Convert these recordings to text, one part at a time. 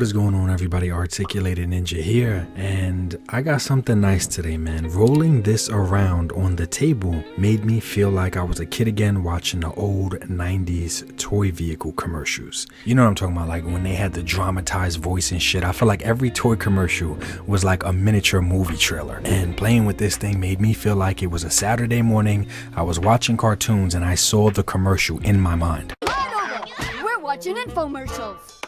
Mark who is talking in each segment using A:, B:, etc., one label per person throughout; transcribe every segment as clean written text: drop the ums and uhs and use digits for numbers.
A: What is going on, everybody? Articulated Ninja here, and I got something nice today, man. Rolling this around on the table made me feel like I was a kid again watching the old 90s toy vehicle commercials. You know what I'm talking about, like when they had the dramatized voice and shit. I feel like every toy commercial was like a miniature movie trailer, and playing with this thing made me feel like it was a Saturday morning. I was watching cartoons and I saw the commercial in my mind.
B: We're watching infomercials.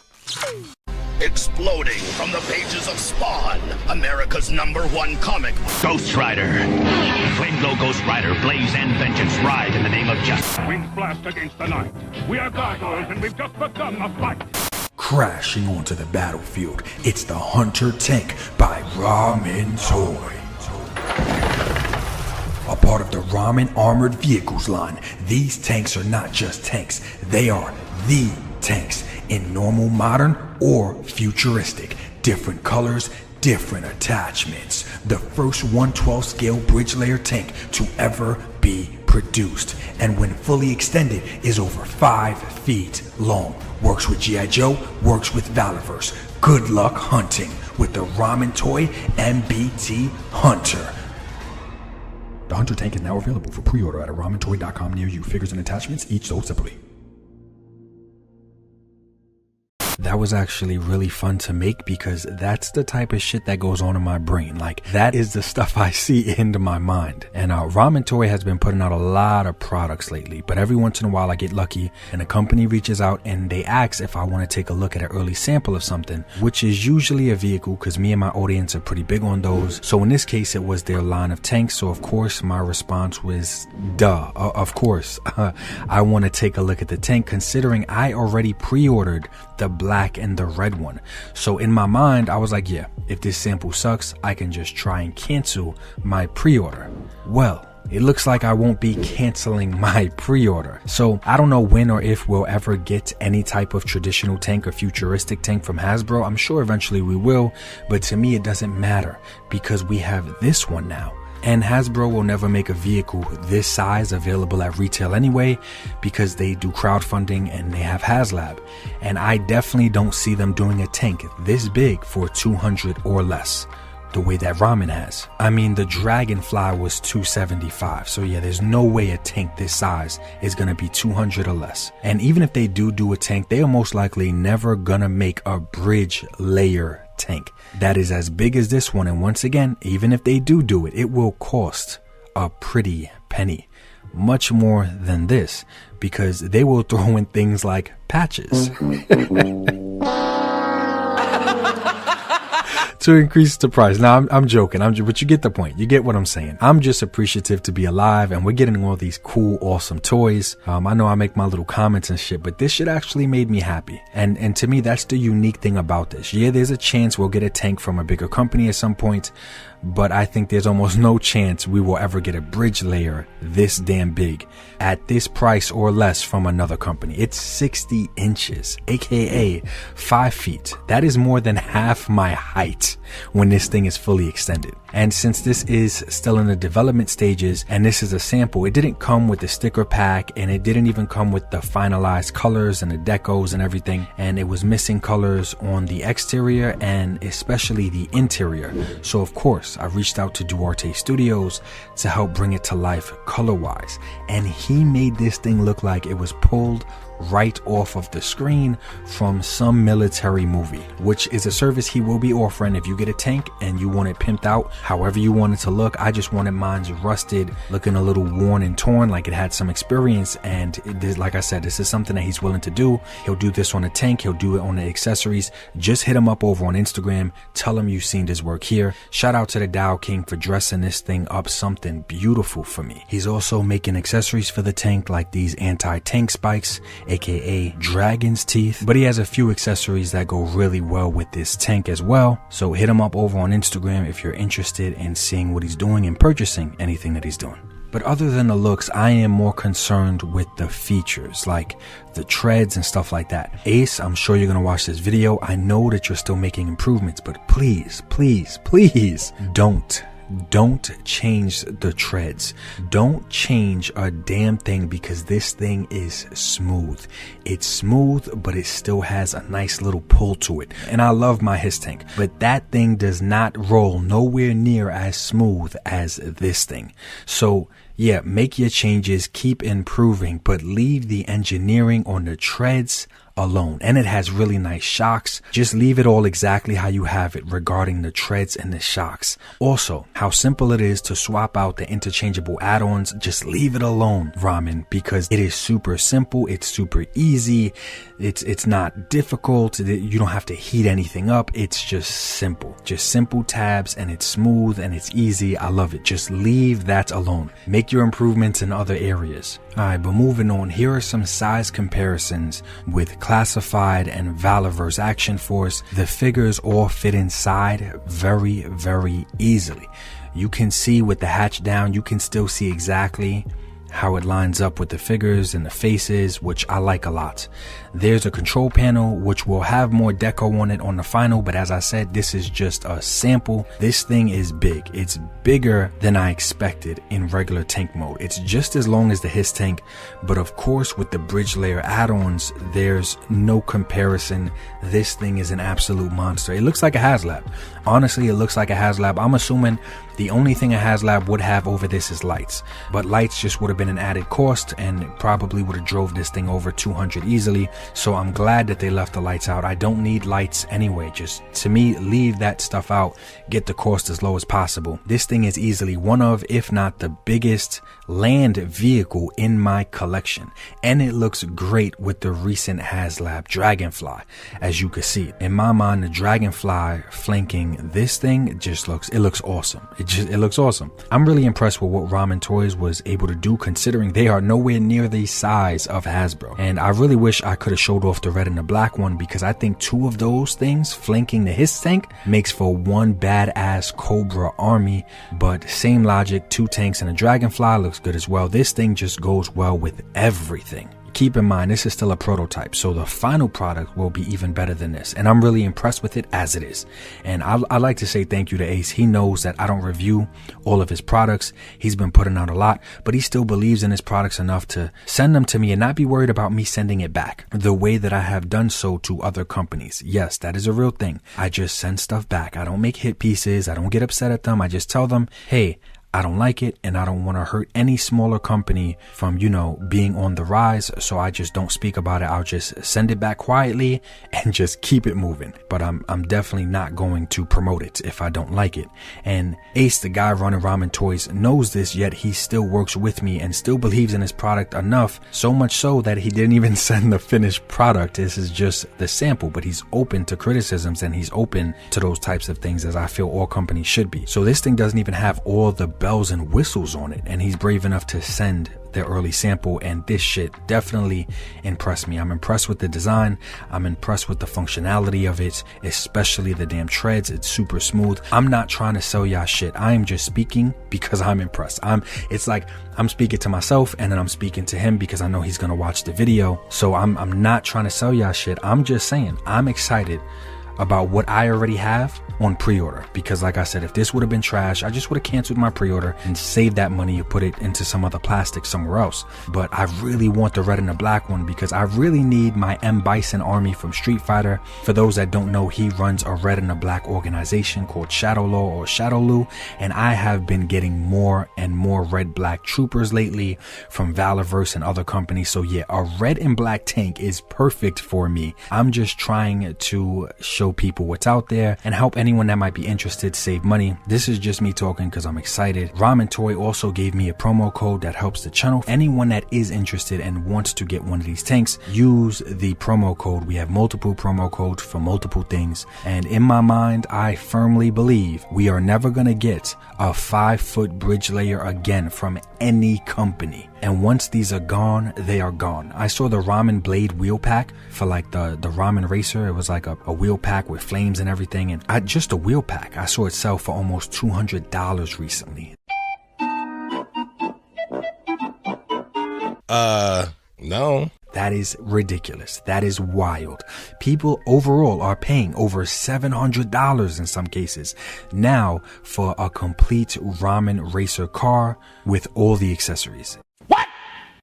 C: Exploding from the pages of Spawn, America's #1 comic.
D: Ghost Rider. Flame Glow Ghost Rider, blaze and vengeance, ride in the name of justice.
E: Winds blast against the night. We are gargoyles and we've just begun a fight.
A: Crashing onto the battlefield, it's the Hunter tank by Ramen Toy. A part of the Ramen Armored Vehicles line, these tanks are not just tanks, they are the tanks in normal, modern, or futuristic. Different colors, different attachments. The first 1/12 scale bridge layer tank to ever be produced, and when fully extended is over 5 feet long. Works with G.I. Joe, works with Valorverse. Good luck hunting with the Ramen Toy MBT Hunter. The Hunter tank is now available for pre-order at a ramentoy.com near you. Figures and attachments each sold separately. That was actually really fun to make because that's the type of shit that goes on in my brain. Like, that is the stuff I see into my mind. And Ramen Toy has been putting out a lot of products lately, but every once in a while I get lucky and a company reaches out and they ask if I want to take a look at an early sample of something, which is usually a vehicle because me and my audience are pretty big on those. So in this case, it was their line of tanks. So of course my response was, duh, of course. I want to take a look at the tank, considering I already pre-ordered the black and the red one. So in my mind, I was like, yeah, if this sample sucks, I can just try and cancel my pre-order. Well, it looks like I won't be canceling my pre-order. So I don't know when or if we'll ever get any type of traditional tank or futuristic tank from Hasbro. I'm sure eventually we will, but to me it doesn't matter because we have this one now. And Hasbro will never make a vehicle this size available at retail anyway, because they do crowdfunding and they have HasLab. And I definitely don't see them doing a tank this big for 200 or less, the way that Ramen has. I mean, the Dragonfly was 275, so yeah, there's no way a tank this size is gonna be 200 or less. And even if they do a tank, they are most likely never gonna make a bridge layer tank that is as big as this one. And once again, even if they do it, it will cost a pretty penny, much more than this, because they will throw in things like patches to increase the price. Now I'm joking, but you get the point. You get what I'm saying. I'm just appreciative to be alive, and we're getting all these cool, awesome toys. I know I make my little comments and shit, but this shit actually made me happy. And to me, that's the unique thing about this. Yeah, there's a chance we'll get a tank from a bigger company at some point, but I think there's almost no chance we will ever get a bridge layer this damn big at this price or less from another company. It's 60 inches, aka 5 feet. That is more than half my height when this thing is fully extended. And since this is still in the development stages and this is a sample, it didn't come with the sticker pack, and it didn't even come with the finalized colors and the decos and everything. And it was missing colors on the exterior and especially the interior. So of course, I reached out to Duarte Studios to help bring it to life color-wise. And he made this thing look like it was pulled right off of the screen from some military movie, which is a service he will be offering if you get a tank and you want it pimped out however you want it to look. I just wanted mine rusted, looking a little worn and torn, like it had some experience. And like I said, this is something that he's willing to do. He'll do this on a tank, he'll do it on the accessories. Just hit him up over on Instagram, tell him you've seen his work here. Shout out to the Dow King for dressing this thing up something beautiful for me. He's also making accessories for the tank, like these anti-tank spikes, aka dragon's teeth, but he has a few accessories that go really well with this tank as well. So hit him up over on Instagram if you're interested in seeing what he's doing and purchasing anything that he's doing. But other than the looks, I am more concerned with the features, like the treads and stuff like that. Ace, I'm sure you're gonna watch this video. I know that you're still making improvements, but please, please, please don't don't change the treads. Don't change a damn thing because this thing is smooth. It's smooth, but it still has a nice little pull to it. And I love my his tank, but that thing does not roll nowhere near as smooth as this thing. So yeah, make your changes, keep improving, but leave the engineering on the treads alone. And it has really nice shocks. Just leave it all exactly how you have it regarding the treads and the shocks. Also, how simple it is to swap out the interchangeable add-ons. Just leave it alone, Ramen, because it is super simple. It's super easy. It's not difficult. You don't have to heat anything up. It's just simple tabs, and it's smooth and it's easy. I love it. Just leave that alone. Make your improvements in other areas. Alright, but moving on, here are some size comparisons with Classified and Valorverse Action Force. The figures all fit inside very, very easily. You can see with the hatch down, you can still see exactly how it lines up with the figures and the faces, which I like a lot. There's a control panel which will have more deco on it on the final, but as I said, this is just a sample. This thing is big. It's bigger than I expected in regular tank mode. It's just as long as the his tank, but of course with the bridge layer add-ons, there's no comparison. This thing is an absolute monster. It looks like a HasLab. Honestly, it looks like a HasLab. I'm assuming the only thing a HasLab would have over this is lights, but lights just would have been an added cost and probably would have drove this thing over 200 easily. So I'm glad that they left the lights out. I don't need lights anyway. Just to me, leave that stuff out. Get the cost as low as possible. This thing is easily one of, if not the biggest land vehicle in my collection, and it looks great with the recent HasLab Dragonfly. As you can see, in my mind, the Dragonfly flanking this thing just looks awesome. It looks awesome. I'm really impressed with what Ramen Toys was able to do, considering they are nowhere near the size of Hasbro. And I really wish I could have showed off the red and the black one, because I think two of those things flanking the his tank makes for one badass Cobra army. But same logic, two tanks and a Dragonfly looks good as well. This thing just goes well with everything. Keep in mind, this is still a prototype, so the final product will be even better than this, and I'm really impressed with it as it is. And I like to say thank you to Ace. He knows that I don't review all of his products. He's been putting out a lot, but he still believes in his products enough to send them to me and not be worried about me sending it back the way that I have done so to other companies. Yes, that is a real thing. I just send stuff back. I don't make hit pieces. I don't get upset at them. I just tell them, hey, I don't like it, and I don't want to hurt any smaller company from, being on the rise. So I just don't speak about it. I'll just send it back quietly and just keep it moving. But I'm definitely not going to promote it if I don't like it. And Ace, the guy running Ramen Toys, knows this, yet he still works with me and still believes in his product enough, so much so that he didn't even send the finished product. This is just the sample, but he's open to criticisms and he's open to those types of things, as I feel all companies should be. So this thing doesn't even have all the bells and whistles on it, and he's brave enough to send the early sample, and this shit definitely impressed me. I'm impressed with the design. I'm impressed with the functionality of it, especially the damn treads. It's super smooth. I'm not trying to sell y'all shit. I am just speaking because I'm impressed. It's like I'm speaking to myself, and then I'm speaking to him because I know he's gonna watch the video. So I'm not trying to sell y'all shit. I'm just saying I'm excited about what I already have on pre-order, because like I said, if this would have been trash, I just would have canceled my pre-order and saved that money and put it into some other plastic somewhere else. But I really want the red and the black one because I really need my M. Bison army from Street Fighter. For those that don't know, he runs a red and a black organization called Shadow Law or Shadow Lu, and I have been getting more and more red black troopers lately from Valorverse and other companies. So yeah, a red and black tank is perfect for me. I'm just trying to show people what's out there and help anyone that might be interested save money. This is just me talking because I'm excited. Ramen Toy also gave me a promo code that helps the channel. Anyone that is interested and wants to get one of these tanks, use the promo code. We have multiple promo codes for multiple things, and in my mind, I firmly believe we are never gonna get a 5-foot bridge layer again from any company. And once these are gone, they are gone. I saw the Ramen Blade wheel pack for like the Ramen Racer. It was like a wheel pack with flames and everything. And just a wheel pack, I saw it sell for almost $200 recently.
F: No.
A: That is ridiculous. That is wild. People overall are paying over $700 in some cases now for a complete Ramen racer car with all the accessories.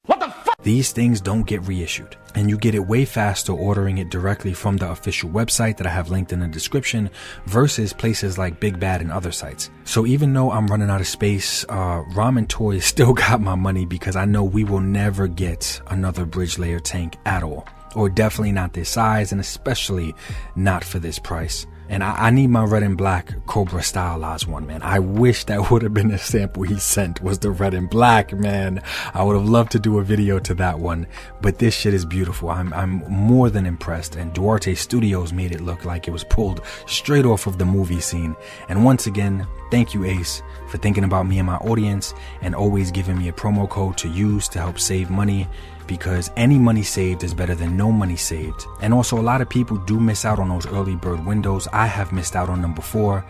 E: What the fuck?
A: These things don't get reissued, and you get it way faster ordering it directly from the official website that I have linked in the description versus places like Big Bad and other sites. So even though I'm running out of space, Ramen Toys still got my money because I know we will never get another bridge layer tank at all, or definitely not this size, and especially not for this price. And I need my red and black Cobra stylized one, man. I wish that would have been a sample he sent, was the red and black, man. I would have loved to do a video to that one, but this shit is beautiful. I'm more than impressed, and Duarte Studios made it look like it was pulled straight off of the movie scene. And once again, thank you, Ace, for thinking about me and my audience and always giving me a promo code to use to help save money, because any money saved is better than no money saved. And also, a lot of people do miss out on those early bird windows. I have missed out on them before,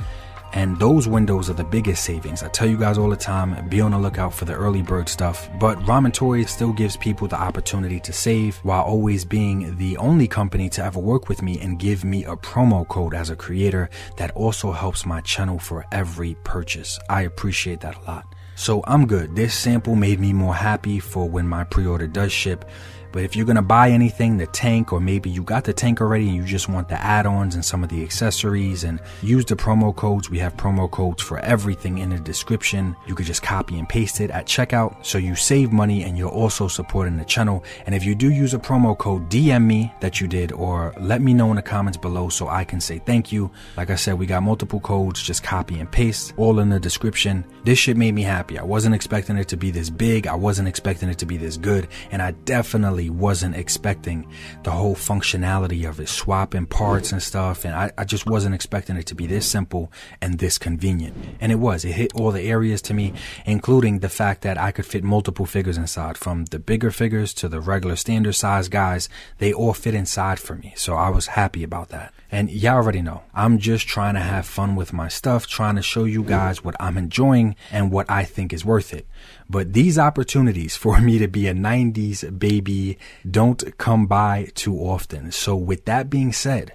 A: and those windows are the biggest savings. I tell you guys all the time, be on the lookout for the early bird stuff. But Ramen Toys still gives people the opportunity to save while always being the only company to ever work with me and give me a promo code as a creator that also helps my channel for every purchase. I appreciate that a lot. So I'm good. This sample made me more happy for when my pre-order does ship. But if you're going to buy anything, the tank, or maybe you got the tank already and you just want the add-ons and some of the accessories, and use the promo codes. We have promo codes for everything in the description. You could just copy and paste it at checkout, so you save money and you're also supporting the channel. And if you do use a promo code, DM me that you did, or let me know in the comments below so I can say thank you. Like I said, we got multiple codes, just copy and paste, all in the description. This shit made me happy. I wasn't expecting it to be this big. I wasn't expecting it to be this good. And I definitely wasn't expecting the whole functionality of it, swapping parts and stuff, and I just wasn't expecting it to be this simple and this convenient. And it hit all the areas to me, including the fact that I could fit multiple figures inside, from the bigger figures to the regular standard size guys. They all fit inside for me, so I was happy about that. And y'all already know, I'm just trying to have fun with my stuff, trying to show you guys what I'm enjoying and what I think is worth it. But these opportunities for me to be a 90s baby don't come by too often. So with that being said,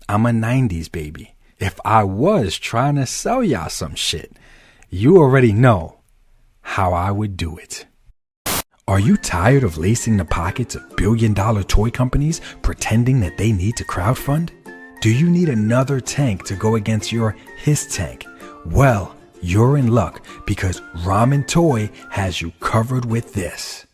A: I'm a 90s baby. If I was trying to sell y'all some shit, you already know how I would do it. Are you tired of lacing the pockets of billion-dollar toy companies pretending that they need to crowdfund? Do you need another tank to go against your his tank? Well, you're in luck, because Ramen Toy has you covered with this.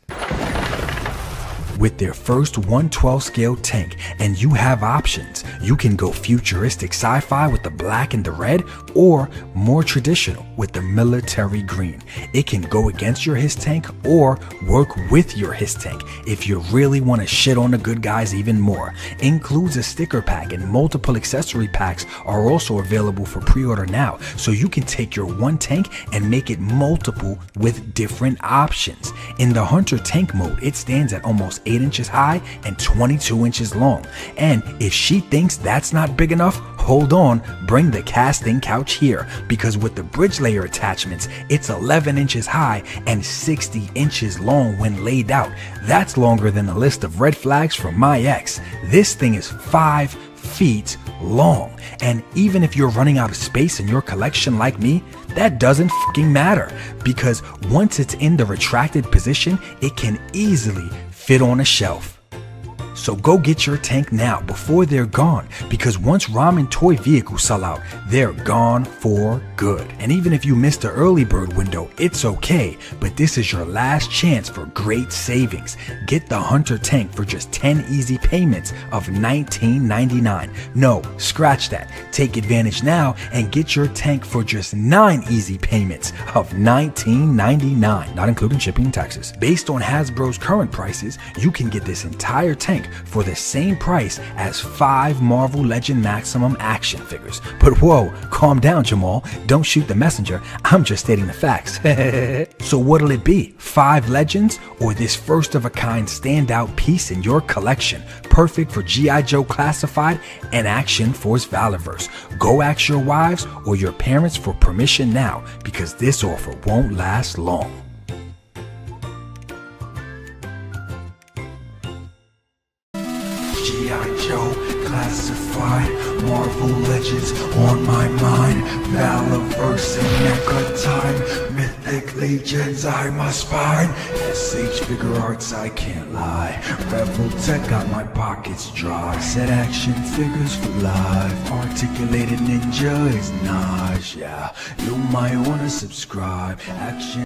A: With their first 1/12 scale tank, and you have options. You can go futuristic sci-fi with the black and the red, or more traditional with the military green. It can go against your his tank or work with your his tank if you really want to shit on the good guys even more. Includes a sticker pack, and multiple accessory packs are also available for pre-order now, so you can take your one tank and make it multiple with different options. In the Hunter tank mode, it stands at almost 8 inches high and 22 inches long. And if she thinks that's not big enough, hold on, bring the casting couch here, because with the bridge layer attachments, it's 11 inches high and 60 inches long when laid out. That's longer than the list of red flags from my ex. This thing is 5 feet long, and even if you're running out of space in your collection like me, that doesn't fucking matter, because once it's in the retracted position, it can easily fit on a shelf. So go get your tank now before they're gone, because once Ramen Toy vehicles sell out, they're gone for good. And even if you missed the early bird window, it's okay, but this is your last chance for great savings. Get the Hunter tank for just 10 easy payments of $19.99. No, scratch that. Take advantage now and get your tank for just 9 easy payments of $19.99, not including shipping and taxes. Based on Hasbro's current prices, you can get this entire tank for the same price as 5 Marvel Legend Maximum action figures. But whoa, calm down, Jamal. Don't shoot the messenger. I'm just stating the facts. So what'll it be? 5 Legends, or this first of a kind standout piece in your collection? Perfect for G.I. Joe Classified and Action Force Valorverse. Go ask your wives or your parents for permission now, because this offer won't last long. G.I. Joe, classified, Marvel Legends on my mind, Valaverse and Mecha Time, Mythic Legions I must find, SH Figure Arts I can't lie, Rebel Tech got my pockets dry, set action figures for life, articulated ninja is nausea, you might wanna subscribe, action